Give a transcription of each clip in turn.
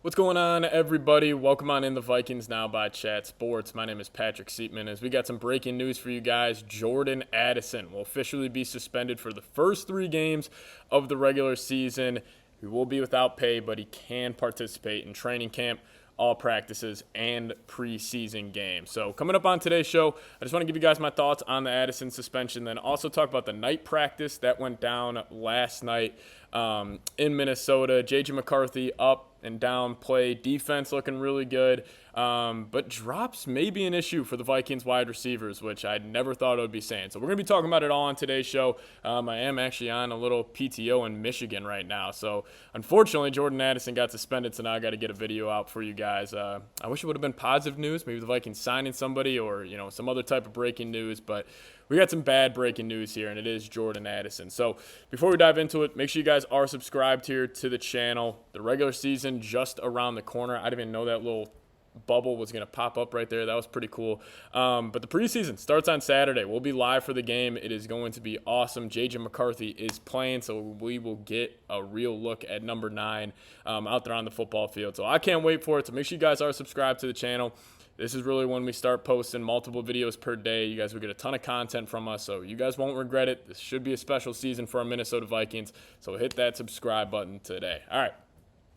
What's going on, everybody? Welcome on in the Vikings Now by Chat Sports. My name is Patrick Siepman. As we got some breaking news for you guys, Jordan Addison will officially be suspended for the first 3 games of the regular season. He will be without pay, but he can participate in training camp, all practices, and preseason games. So coming up on today's show, I just want to give you guys my thoughts on the Addison suspension, then also talk about the night practice that went down last night in Minnesota. J.J. McCarthy up and down play, defense looking really good, but drops may be an issue for the Vikings wide receivers, which I never thought I would be saying. So we're going to be talking about it all on today's show. I am actually on a little PTO in Michigan right now, so unfortunately Jordan Addison got suspended, so now I got to get a video out for you guys. I wish it would have been positive news, maybe the Vikings signing somebody or some other type of breaking news, but we got some bad breaking news here, and it is Jordan Addison. So before we dive into it, make sure you guys are subscribed here to the channel. The regular season just around the corner. I didn't even know that little bubble was going to pop up right there. That was pretty cool. But the preseason starts on Saturday. We'll be live for the game. It is going to be awesome. J.J. McCarthy is playing, so we will get a real look at number 9 out there on the football field. So I can't wait for it. So make sure you guys are subscribed to the channel. This is really when we start posting multiple videos per day. You guys will get a ton of content from us, so you guys won't regret it. This should be a special season for our Minnesota Vikings, so hit that subscribe button today. All right,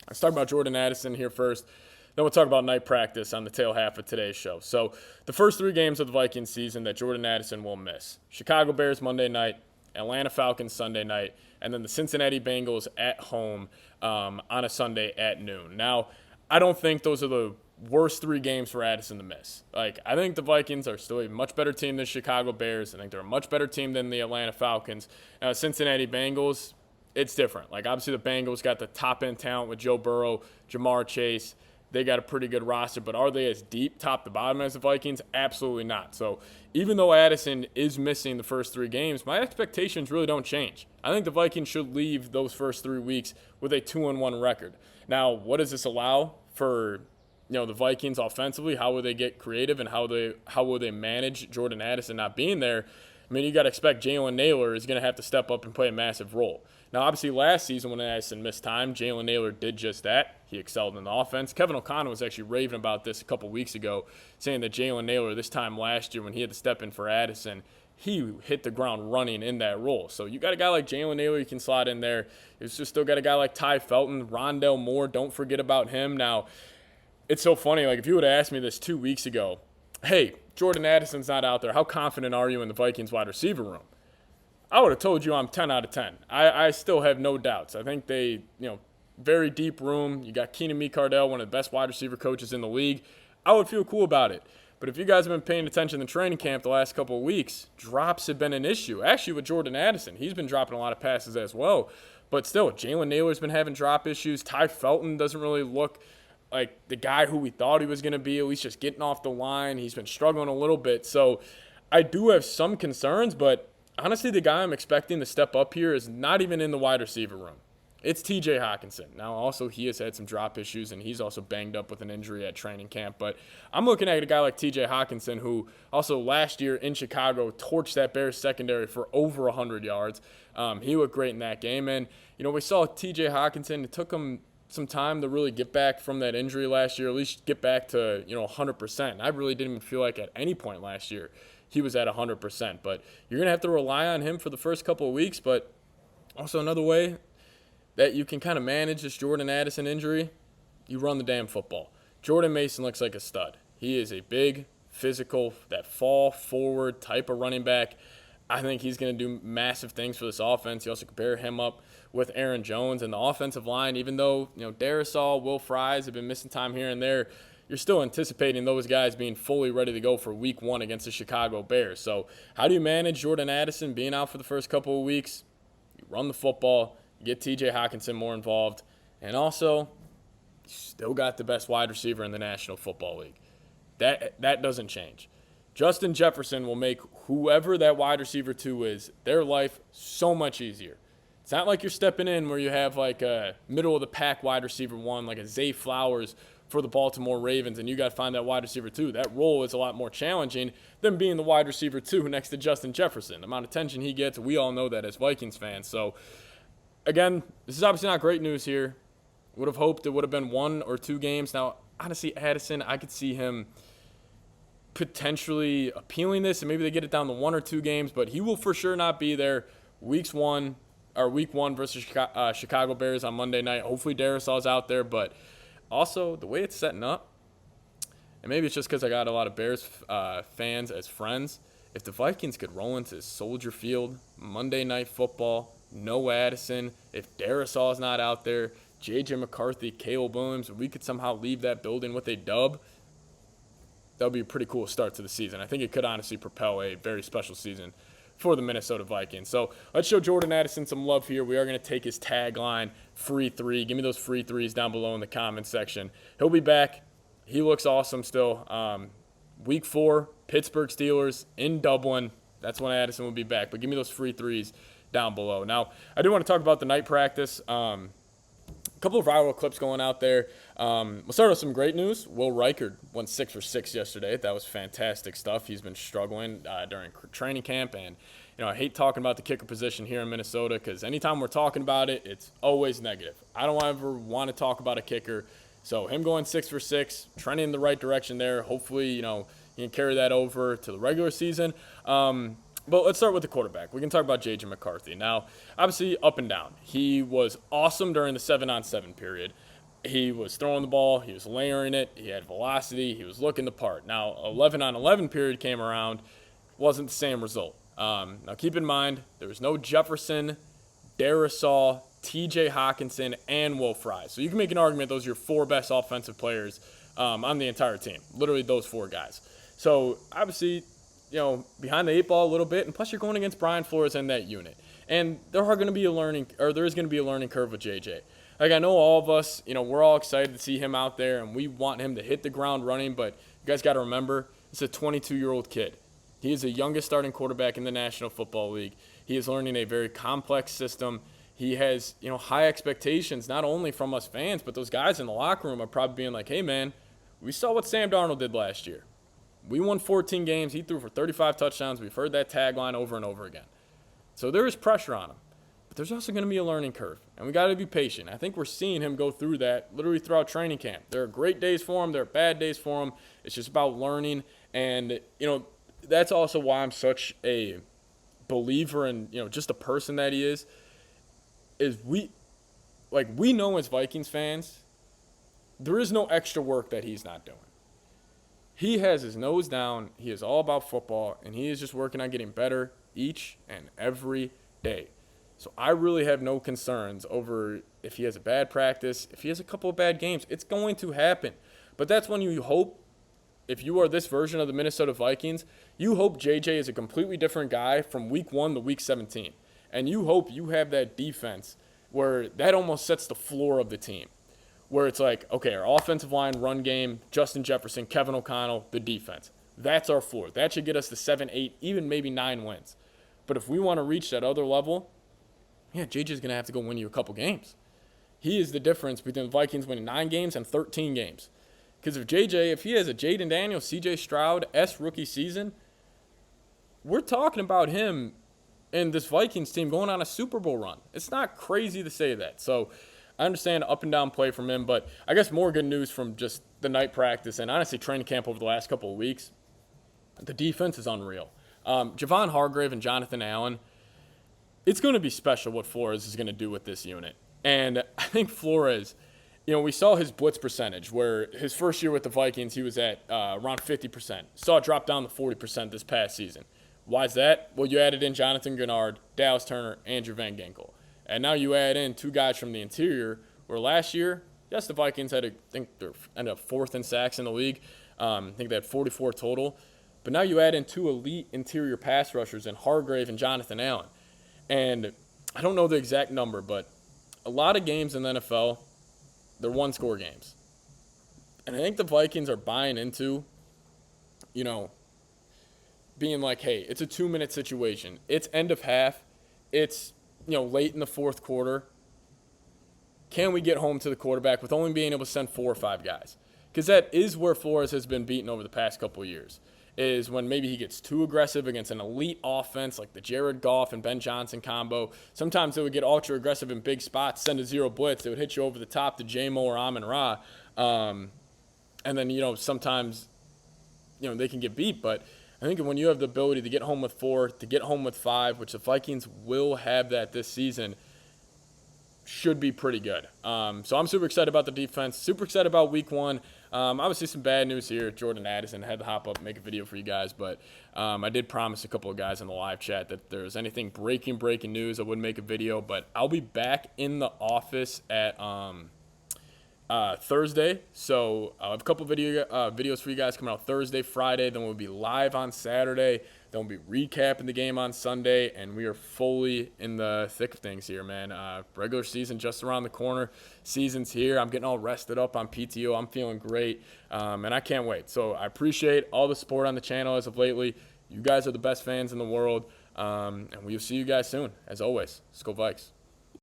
let's talk about Jordan Addison here first. Then we'll talk about night practice on the tail half of today's show. So the first 3 games of the Vikings season that Jordan Addison will miss: Chicago Bears Monday night, Atlanta Falcons Sunday night, and then the Cincinnati Bengals at home on a Sunday at noon. Now, I don't think those are the worst 3 games for Addison to miss. I think the Vikings are still a much better team than Chicago Bears. I think they're a much better team than the Atlanta Falcons. Cincinnati Bengals, it's different. Obviously the Bengals got the top-end talent with Joe Burrow, Jamar Chase. They got a pretty good roster, but are they as deep top to bottom as the Vikings? Absolutely not. So even though Addison is missing the first 3 games, my expectations really don't change. I think the Vikings should leave those first 3 weeks with a 2-1 record. Now, what does this allow for the Vikings offensively? How will they get creative, and how will they manage Jordan Addison not being there? I mean, you got to expect Jalen Nailor is going to have to step up and play a massive role. Now, obviously, last season when Addison missed time, Jalen Nailor did just that. He excelled in the offense. Kevin O'Connor was actually raving about this a couple weeks ago, saying that Jalen Nailor this time last year when he had to step in for Addison, he hit the ground running in that role. So you got a guy like Jalen Nailor you can slot in there. You've just still got a guy like Ty Felton, Rondell Moore. Don't forget about him. Now, it's so funny. If you would have asked me this 2 weeks ago, hey, Jordan Addison's not out there, how confident are you in the Vikings wide receiver room? I would have told you I'm 10 out of 10. I still have no doubts. I think they, very deep room. You got Keenan Cardell, one of the best wide receiver coaches in the league. I would feel cool about it. But if you guys have been paying attention to training camp the last couple of weeks, drops have been an issue. Actually, with Jordan Addison, he's been dropping a lot of passes as well. But still, Jalen Nailor's been having drop issues. Ty Felton doesn't really look like the guy who we thought he was going to be, at least just getting off the line. He's been struggling a little bit. So I do have some concerns, but honestly, the guy I'm expecting to step up here is not even in the wide receiver room. It's TJ Hockenson. Now, also, he has had some drop issues, and he's also banged up with an injury at training camp. But I'm looking at a guy like TJ Hockenson, who also last year in Chicago torched that Bears secondary for over 100 yards. He looked great in that game. And, we saw TJ Hockenson. It took him some time to really get back from that injury last year, at least get back to 100%. And I really didn't even feel like at any point last year he was at 100%. But you're going to have to rely on him for the first couple of weeks. But also another way that you can kind of manage this Jordan Addison injury, you run the damn football. Jordan Mason looks like a stud. He is a big, physical, that fall forward type of running back. I think he's going to do massive things for this offense. You also compare him up with Aaron Jones and the offensive line. Even though, Darrisaw, Will Fries have been missing time here and there, you're still anticipating those guys being fully ready to go for week 1 against the Chicago Bears. So how do you manage Jordan Addison being out for the first couple of weeks? You run the football, you get TJ Hockenson more involved, and also you still got the best wide receiver in the National Football League. That doesn't change. Justin Jefferson will make whoever that wide receiver 2 is, their life so much easier. It's not like you're stepping in where you have like a middle-of-the-pack wide receiver 1, like a Zay Flowers for the Baltimore Ravens, and you got to find that wide receiver 2. That role is a lot more challenging than being the wide receiver 2 next to Justin Jefferson. The amount of attention he gets, we all know that as Vikings fans. So, again, this is obviously not great news here. Would have hoped it would have been 1 or 2 games. Now, honestly, Addison, I could see him potentially appealing this, and maybe they get it down to 1 or 2 games, but he will for sure not be there week 1 versus Chicago Bears on Monday night. Hopefully Darisaw's out there, but also the way it's setting up, and maybe it's just because I got a lot of Bears fans as friends, if the Vikings could roll into Soldier Field, Monday Night Football, no Addison, if Darisaw's not out there, J.J. McCarthy, Caleb Williams, we could somehow leave that building with a dub, that would be a pretty cool start to the season. I think it could honestly propel a very special season for the Minnesota Vikings. So let's show Jordan Addison some love here. We are going to take his tagline, free 3. Give me those free 3s down below in the comments section. He'll be back. He looks awesome still. Week 4, Pittsburgh Steelers in Dublin. That's when Addison will be back. But give me those free 3s down below. Now, I do want to talk about the night practice. A couple of viral clips going out there. We'll start with some great news. Will Reichard went 6 for 6 yesterday. That was fantastic stuff. He's been struggling during training camp, and I hate talking about the kicker position here in Minnesota because anytime we're talking about it, it's always negative. I don't ever want to talk about a kicker. So him going 6 for 6, trending in the right direction there. Hopefully, he can carry that over to the regular season. But let's start with the quarterback. We can talk about J.J. McCarthy. Now, obviously, up and down. He was awesome during the 7-on-7 period. He was throwing the ball. He was layering it. He had velocity. He was looking the part. Now, 11-on-11 period came around. Wasn't the same result. Now, keep in mind, there was no Jefferson, Darisaw, T.J. Hawkinson, and Will Fry. So you can make an argument those are your 4 best offensive players on the entire team. Literally those 4 guys. So, obviously, behind the 8 ball a little bit, and plus you're going against Brian Flores and that unit. And there is going to be a learning curve with JJ. Like, I know all of us, we're all excited to see him out there, and we want him to hit the ground running, but you guys got to remember, it's a 22-year-old kid. He is the youngest starting quarterback in the National Football League. He is learning a very complex system. He has, high expectations, not only from us fans, but those guys in the locker room are probably being like, hey, man, we saw what Sam Darnold did last year. We won 14 games. He threw for 35 touchdowns. We've heard that tagline over and over again. So there is pressure on him. But there's also going to be a learning curve, and we got to be patient. I think we're seeing him go through that literally throughout training camp. There are great days for him. There are bad days for him. It's just about learning, and, that's also why I'm such a believer in, just the person that he is we know as Vikings fans, there is no extra work that he's not doing. He has his nose down. He is all about football, and he is just working on getting better each and every day. So I really have no concerns over if he has a bad practice, if he has a couple of bad games. It's going to happen. But that's when you hope, if you are this version of the Minnesota Vikings, you hope JJ is a completely different guy from week 1 to week 17. And you hope you have that defense where that almost sets the floor of the team. Where it's like, okay, our offensive line, run game, Justin Jefferson, Kevin O'Connell, the defense. That's our floor. That should get us to 7, 8, even maybe 9 wins. But if we want to reach that other level, JJ's going to have to go win you a couple games. He is the difference between the Vikings winning 9 games and 13 games. Because if he has a Jaden Daniels, C.J. Stroud-esque rookie season, we're talking about him and this Vikings team going on a Super Bowl run. It's not crazy to say that. So I understand up and down play from him, but I guess more good news from just the night practice and honestly training camp over the last couple of weeks. The defense is unreal. Javon Hargrave and Jonathan Allen, it's going to be special what Flores is going to do with this unit. And I think Flores, we saw his blitz percentage where his first year with the Vikings, he was at around 50%. Saw it drop down to 40% this past season. Why is that? Well, you added in Jonathan Gennard, Dallas Turner, Andrew Van Ginkel. And now you add in 2 guys from the interior, where last year, yes, the Vikings ended up 4th in sacks in the league. I think they had 44 total. But now you add in 2 elite interior pass rushers in Hargrave and Jonathan Allen. And I don't know the exact number, but a lot of games in the NFL, they're 1-score games. And I think the Vikings are buying into, being like, hey, it's a 2-minute situation. It's end of half. It's, late in the 4th quarter. Can we get home to the quarterback with only being able to send 4 or 5 guys? Because that is where Flores has been beaten over the past couple of years. is when maybe he gets too aggressive against an elite offense like the Jared Goff and Ben Johnson combo. Sometimes they would get ultra aggressive in big spots, send a zero blitz. They would hit you over the top to J-Mo or Amon-Ra. And then, sometimes, they can get beat. But I think when you have the ability to get home with 4, to get home with 5, which the Vikings will have that this season, should be pretty good. So I'm super excited about the defense, super excited about week 1. Obviously some bad news here. Jordan Addison had to hop up and make a video for you guys, but I did promise a couple of guys in the live chat that if there was anything breaking news, I would make a video. But I'll be back in the office at Thursday, so I have a couple videos for you guys coming out Thursday, Friday. Then we'll be live on Saturday. Then we'll be recapping the game on Sunday, and we are fully in the thick of things here, man. Regular season just around the corner. Season's here. I'm getting all rested up on PTO. I'm feeling great, and I can't wait. So I appreciate all the support on the channel as of lately. You guys are the best fans in the world, and we'll see you guys soon. As always, let's go Vikes.